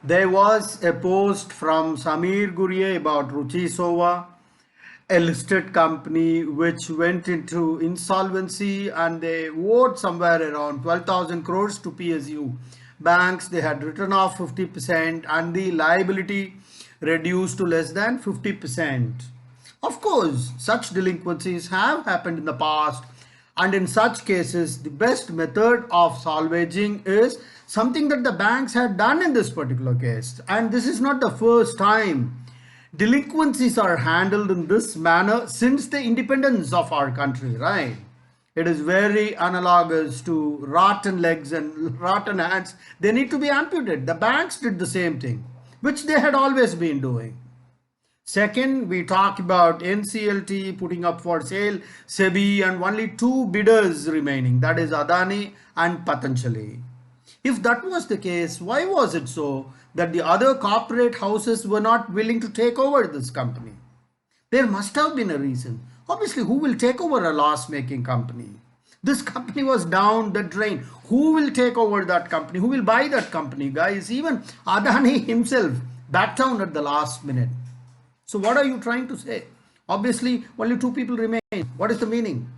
There was a post from Samir Gurye about Ruchi Soya, a listed company which went into insolvency, and they owed somewhere around 12,000 crores to PSU banks. They had written off 50% and the liability reduced to less than 50%. Of course, such delinquencies have happened in the past, and in such cases, the best method of salvaging is something that the banks had done in this particular case. And this is not the first time delinquencies are handled in this manner since the independence of our country, right? It is very analogous to rotten legs and rotten hands. They need to be amputated. The banks did the same thing, which they had always been doing. Second, we talk about NCLT putting up for sale SEBI and only two bidders remaining, that is Adani and Patanjali. If that was the case, why was it so that the other corporate houses were not willing to take over this company? There must have been a reason. Obviously, who will take over a loss-making company? This company was down the drain. Who will take over that company? Who will buy that company, guys? Even Adani himself backed down at the last minute. So what are you trying to say? Obviously, only two people remain. What is the meaning?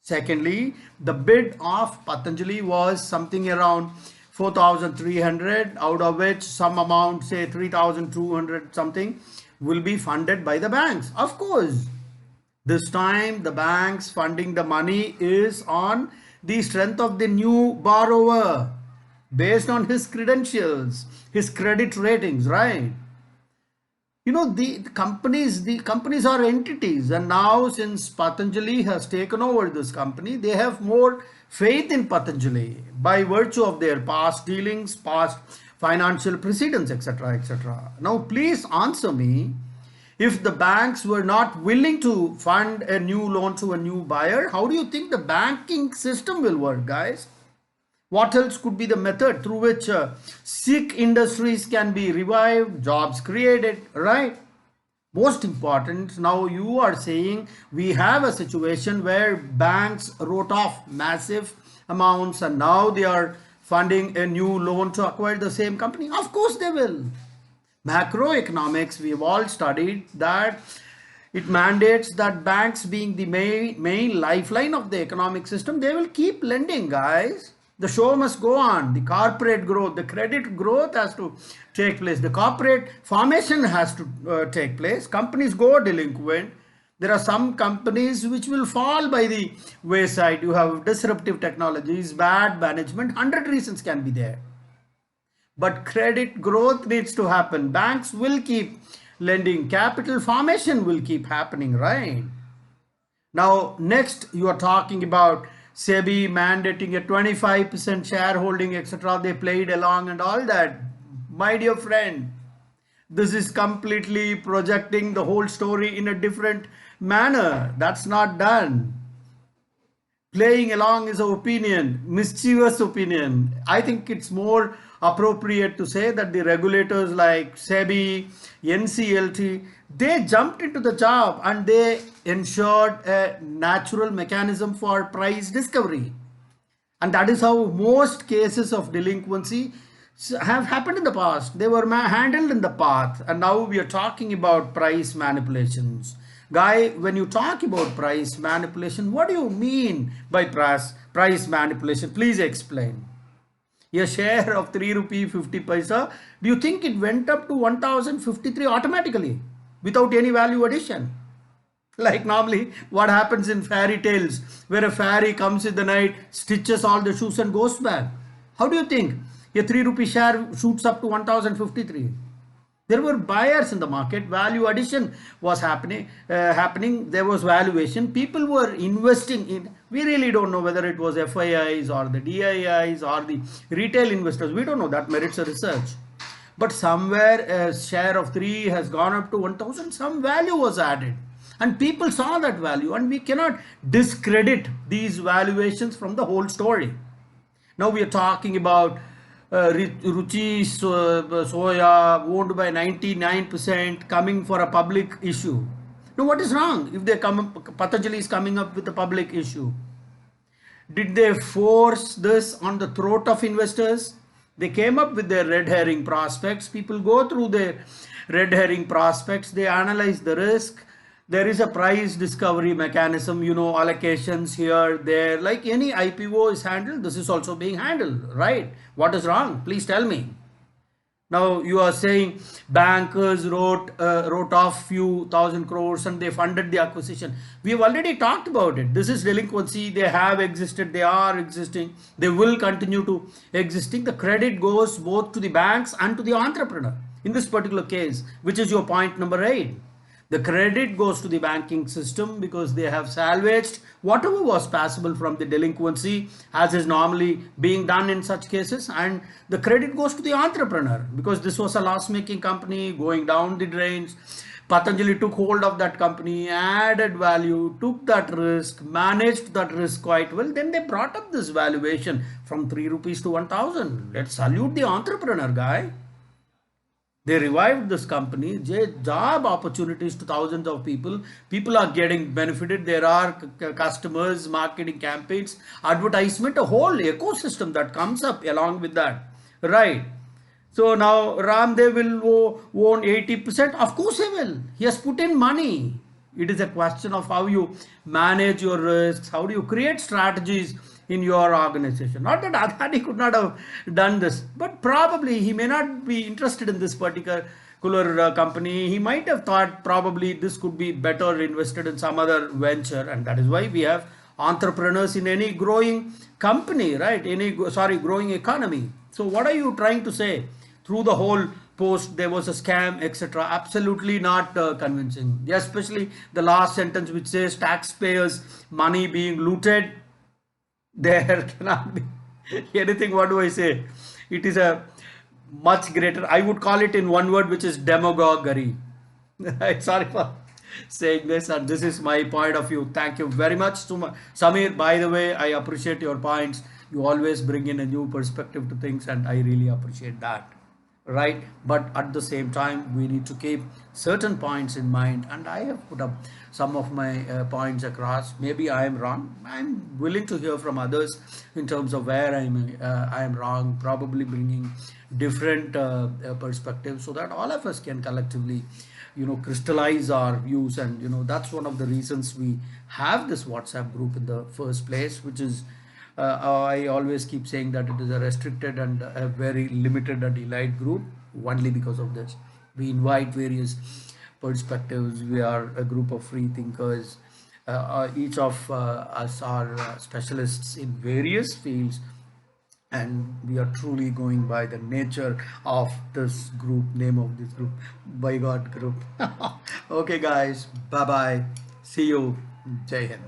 Secondly, the bid of Patanjali was something around 4,300, out of which some amount, say 3,200 something, will be funded by the banks. Of course, this time the banks funding the money is on the strength of the new borrower, based on his credentials, his credit ratings, right? You know, the companies are entities, and now since Patanjali has taken over this company, they have more faith in Patanjali by virtue of their past dealings, past financial precedents, etc., etc. Now please answer me, if the banks were not willing to fund a new loan to a new buyer, how do you think the banking system will work, guys? What else could be the method through which sick industries can be revived, jobs created, right? Most important, now you are saying we have a situation where banks wrote off massive amounts and now they are funding a new loan to acquire the same company. Of course they will. Macroeconomics, we have all studied that it mandates that banks, being the main lifeline of the economic system, they will keep lending, guys. The show must go on. The corporate growth, the credit growth has to take place. The corporate formation has to take place. Companies go delinquent. There are some companies which will fall by the wayside. You have disruptive technologies, bad management, 100 reasons can be there. But credit growth needs to happen. Banks will keep lending. Capital formation will keep happening, right? Now, next you are talking about SEBI mandating a 25% shareholding, etc. They played along and all that. My dear friend, this is completely projecting the whole story in a different manner. That's not done. Playing along is an opinion, mischievous opinion. I think it's more appropriate to say that the regulators like SEBI, NCLT, they jumped into the job and they ensured a natural mechanism for price discovery. And that is how most cases of delinquency have happened in the past. They were handled in the past. And now we are talking about price manipulations. Guy, when you talk about price manipulation, what do you mean by price manipulation? Please explain. A share of 3 rupee 50 paisa, do you think it went up to 1053 automatically without any value addition? Like normally what happens in fairy tales, where a fairy comes in the night, stitches all the shoes and goes back. How do you think a 3 rupee share shoots up to 1053? There were buyers in the market. Value addition was happening. There was valuation. People were investing in. We really don't know whether it was FIIs or the DIIs or the retail investors. We don't know. That merits a research. But somewhere a share of 3 has gone up to 1000. Some value was added. And people saw that value. And we cannot discredit these valuations from the whole story. Now we are talking about Ruchi Soya owned by 99% coming for a public issue. Now what is wrong if they Patanjali is coming up with a public issue? Did they force this on the throat of investors? They came up with their red herring prospects. People go through their red herring prospects, they analyze the risk. There is a price discovery mechanism, allocations here, there, like any IPO is handled, this is also being handled, right? What is wrong? Please tell me. Now you are saying bankers wrote off few thousand crores and they funded the acquisition. We have already talked about it. This is delinquency. They have existed. They are existing. They will continue to existing. The credit goes both to the banks and to the entrepreneur in this particular case, which is your point number 8. The credit goes to the banking system because they have salvaged whatever was passable from the delinquency, as is normally being done in such cases, and the credit goes to the entrepreneur because this was a loss-making company going down the drains. Patanjali took hold of that company, added value, took that risk, managed that risk quite well. Then they brought up this valuation from 3 rupees to 1000. Let's salute the entrepreneur guy. They revived this company, job opportunities to thousands of people. People are getting benefited. There are customers, marketing campaigns, advertisement, a whole ecosystem that comes up along with that. Right. So now Ramdev will own 80%. Of course he will. He has put in money. It is a question of how you manage your risks, how do you create strategies in your organization. Not that Adani could not have done this, but probably he may not be interested in this particular company. He might have thought probably this could be better invested in some other venture, and that is why we have entrepreneurs in any growing company, right? Growing economy. So what are you trying to say? Through the whole post there was a scam, etc. Absolutely not convincing. Especially the last sentence which says taxpayers money being looted. There cannot be anything. What do I say? It is a much greater, I would call it in one word, which is demagoguery. Sorry for saying this, and this is my point of view. Thank you very much, Samir. By the way, I appreciate your points. You always bring in a new perspective to things, and I really appreciate that. Right, but at the same time we need to keep certain points in mind, and I have put up some of my points across. Maybe I am wrong. I'm willing to hear from others in terms of where I am wrong, probably bringing different perspectives so that all of us can collectively crystallize our views. And that's one of the reasons we have this WhatsApp group in the first place, which is I always keep saying that it is a restricted and a very limited and elite group only because of this. We invite various perspectives. We are a group of free thinkers. Each of us are specialists in various fields, and we are truly going by the nature of this group, name of this group, by God group. Okay guys, bye bye, see you, Jai Hind.